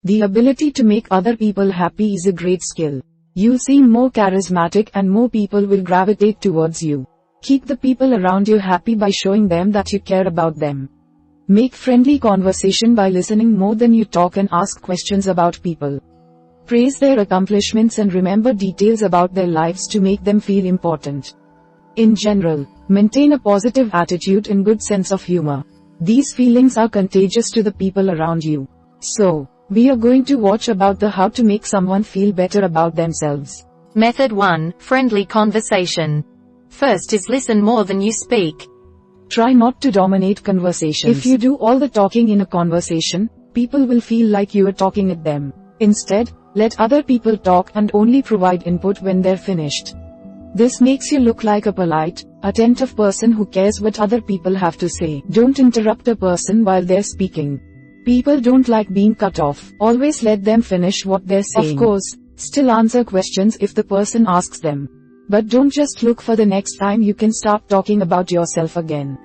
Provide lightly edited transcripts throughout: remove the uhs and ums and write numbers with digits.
The ability to make other people happy is a great skill. You'll seem more charismatic and more people will gravitate towards you. Keep the people around you happy by showing them that you care about them. Make friendly conversation by listening more than you talk and ask questions about people. Praise their accomplishments and remember details about their lives to make them feel important. In general, maintain a positive attitude and good sense of humor. These feelings are contagious to the people around you. So, we are going to watch about the how to make someone feel better about themselves. Method 1. Friendly conversation. First is listen more than you speak. Try not to dominate conversations. If you do all the talking in a conversation, people will feel like you are talking at them. Instead, let other people talk and only provide input when they're finished. This makes you look like a polite, attentive person who cares what other people have to say. Don't interrupt a person while they're speaking. People don't like being cut off. Always let them finish what they're saying. Of course, still answer questions if the person asks them. But don't just look for the next time you can start talking about yourself again.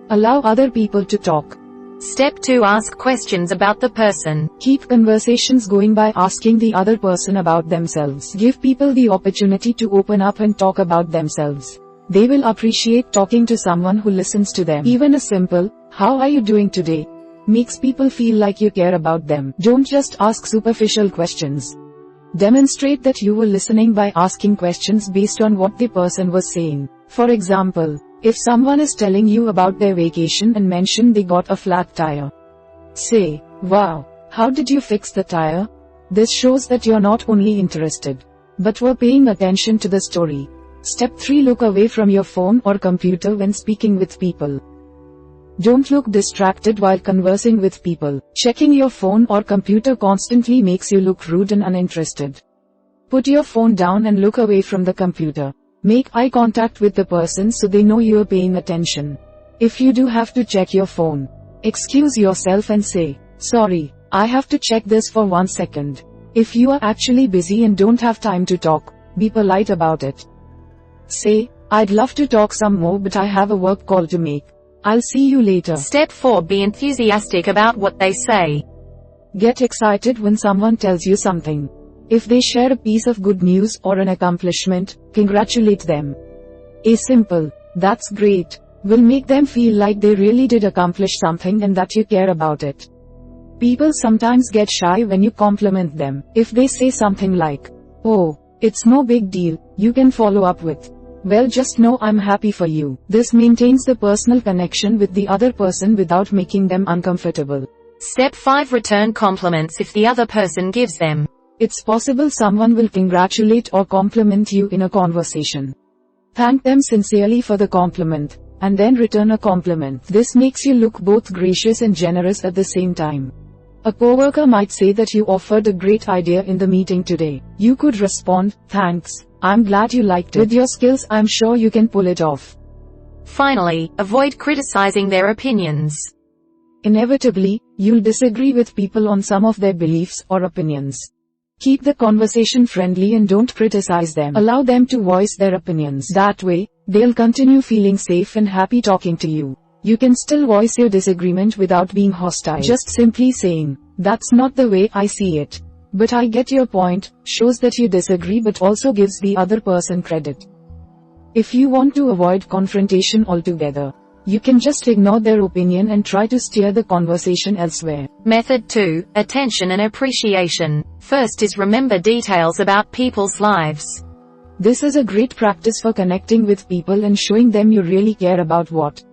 Allow other people to talk. Step 2. Ask questions about the person. Keep conversations going by asking the other person about themselves. Give people the opportunity to open up and talk about themselves. They will appreciate talking to someone who listens to them. Even a simple, "How are you doing today?" makes people feel like you care about them. Don't just ask superficial questions. Demonstrate that you were listening by asking questions based on what the person was saying. For example, if someone is telling you about their vacation and mention they got a flat tire, say, "Wow, how did you fix the tire?" This shows that you're not only interested, but were paying attention to the story. Step 3. Look away from your phone or computer when speaking with people. Don't look distracted while conversing with people. Checking your phone or computer constantly makes you look rude and uninterested. Put your phone down and look away from the computer. Make eye contact with the person so they know you are paying attention. If you do have to check your phone, excuse yourself and say, "Sorry, I have to check this for 1 second." If you are actually busy and don't have time to talk, be polite about it. Say, "I'd love to talk some more but I have a work call to make. I'll see you later." Step 4. Be enthusiastic about what they say. Get excited when someone tells you something. If they share a piece of good news or an accomplishment, congratulate them. A simple, "That's great," will make them feel like they really did accomplish something and that you care about it. People sometimes get shy when you compliment them. If they say something like, "Oh, it's no big deal," you can follow up with, "Well, just know I'm happy for you." This maintains the personal connection with the other person without making them uncomfortable. Step 5. Return compliments if the other person gives them. It's possible someone will congratulate or compliment you in a conversation. Thank them sincerely for the compliment, and then return a compliment. This makes you look both gracious and generous at the same time. A coworker might say that you offered a great idea in the meeting today. You could respond, "Thanks, I'm glad you liked it. With your skills I'm sure you can pull it off." Finally, avoid criticizing their opinions. Inevitably, you'll disagree with people on some of their beliefs or opinions. Keep the conversation friendly and don't criticize them. Allow them to voice their opinions. That way, they'll continue feeling safe and happy talking to you. You can still voice your disagreement without being hostile. Just simply saying, "That's not the way I see it, but I get your point," shows that you disagree but also gives the other person credit. If you want to avoid confrontation altogether, you can just ignore their opinion and try to steer the conversation elsewhere. Method 2. Attention and appreciation. First is remember details about people's lives. This is a great practice for connecting with people and showing them you really care about what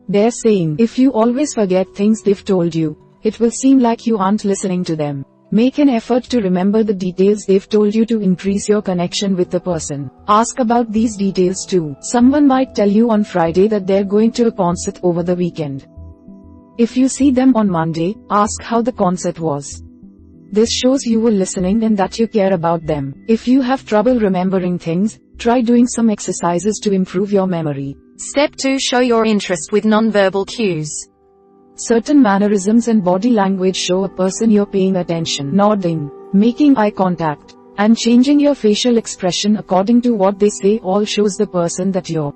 they're saying. If you always forget things they've told you, it will seem like you aren't listening to them. Make an effort to remember the details they've told you to increase your connection with the person. Ask about these details too. Someone might tell you on Friday that they're going to a concert over the weekend. If you see them on Monday, ask how the concert was. This shows you were listening and that you care about them. If you have trouble remembering things, try doing some exercises to improve your memory. Step 2. Show your interest with nonverbal cues. Certain mannerisms and body language show a person you're paying attention. Nodding, making eye contact, and changing your facial expression according to what they say all shows the person that you're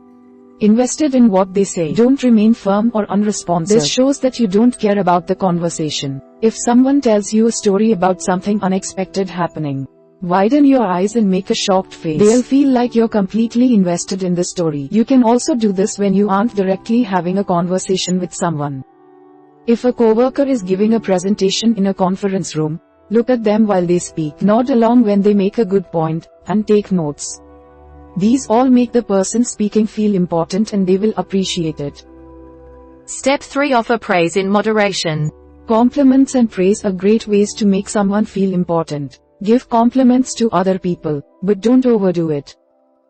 invested in what they say. Don't remain firm or unresponsive. This shows that you don't care about the conversation. If someone tells you a story about something unexpected happening, widen your eyes and make a shocked face. They'll feel like you're completely invested in the story. You can also do this when you aren't directly having a conversation with someone. If a coworker is giving a presentation in a conference room, look at them while they speak, nod along when they make a good point, and take notes. These all make the person speaking feel important and they will appreciate it. Step 3. Offer praise in moderation. Compliments and praise are great ways to make someone feel important. Give compliments to other people, but don't overdo it.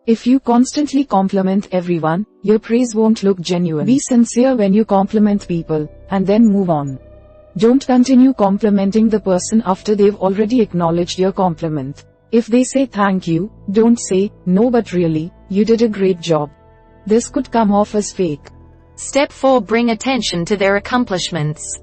If you constantly compliment everyone, your praise won't look genuine. Be sincere when you compliment people, and then move on. Don't continue complimenting the person after they've already acknowledged your compliment. If they say thank you, don't say, no but really, you did a great job. This could come off as fake. Step 4. Bring attention to their accomplishments.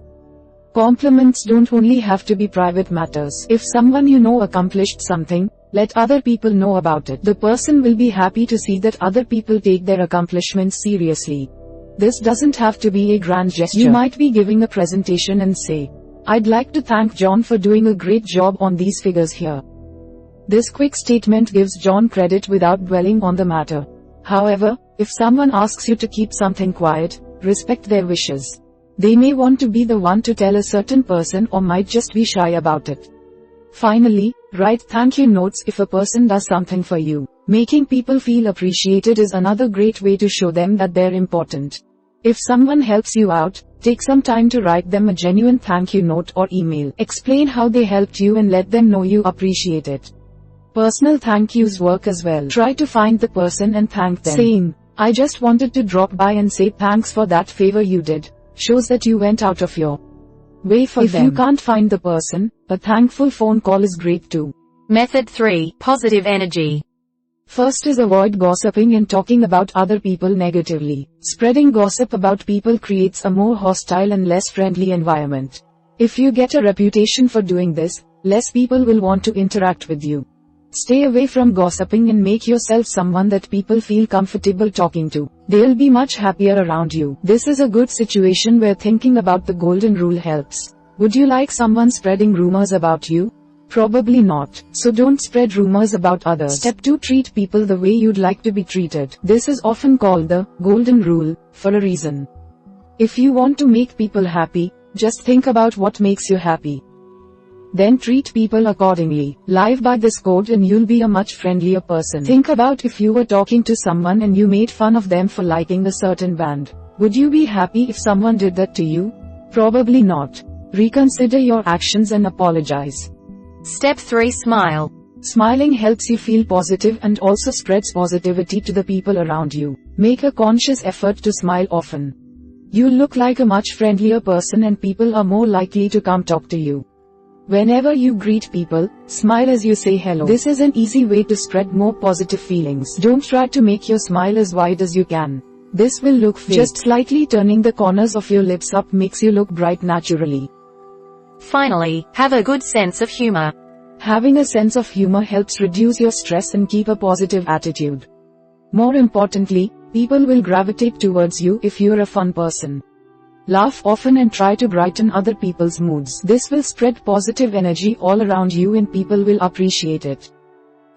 Compliments don't only have to be private matters. If someone you know accomplished something, let other people know about it. The person will be happy to see that other people take their accomplishments seriously. This doesn't have to be a grand gesture. You might be giving a presentation and say, I'd like to thank John for doing a great job on these figures here. This quick statement gives John credit without dwelling on the matter. However, if someone asks you to keep something quiet, respect their wishes. They may want to be the one to tell a certain person or might just be shy about it. Finally, write thank you notes if a person does something for you. Making people feel appreciated is another great way to show them that they're important. If someone helps you out, take some time to write them a genuine thank you note or email. Explain how they helped you and let them know you appreciate it. Personal thank yous work as well. Try to find the person and thank them. Saying, I just wanted to drop by and say thanks for that favor you did, shows that you went out of your way for them. If you can't find the person, a thankful phone call is great too. Method 3. Positive energy. First is avoid gossiping and talking about other people negatively. Spreading gossip about people creates a more hostile and less friendly environment. If you get a reputation for doing this, less people will want to interact with you. Stay away from gossiping and make yourself someone that people feel comfortable talking to. They'll be much happier around you. This is a good situation where thinking about the golden rule helps. Would you like someone spreading rumors about you? Probably not. So don't spread rumors about others. Step 2. Treat people the way you'd like to be treated. This is often called the golden rule, for a reason. If you want to make people happy, just think about what makes you happy. Then treat people accordingly. Live by this code and you'll be a much friendlier person. Think about if you were talking to someone and you made fun of them for liking a certain band. Would you be happy if someone did that to you? Probably not. Reconsider your actions and apologize. Step 3. Smile. Smiling helps you feel positive and also spreads positivity to the people around you. Make a conscious effort to smile often. You'll look like a much friendlier person and people are more likely to come talk to you. Whenever you greet people, smile as you say hello. This is an easy way to spread more positive feelings. Don't try to make your smile as wide as you can. This will look fake. Just slightly turning the corners of your lips up makes you look bright naturally. Finally, have a good sense of humor. Having a sense of humor helps reduce your stress and keep a positive attitude. More importantly, people will gravitate towards you if you're a fun person. Laugh often and try to brighten other people's moods. This will spread positive energy all around you and people will appreciate it.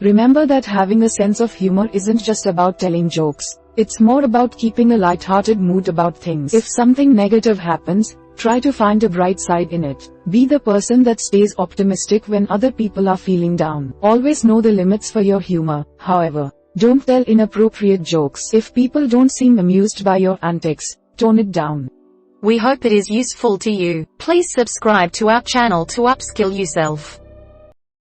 Remember that having a sense of humor isn't just about telling jokes. It's more about keeping a light-hearted mood about things. If something negative happens, try to find a bright side in it. Be the person that stays optimistic when other people are feeling down. Always know the limits for your humor, however. Don't tell inappropriate jokes. If people don't seem amused by your antics, tone it down. We hope it is useful to you. Please subscribe to our channel to upskill yourself.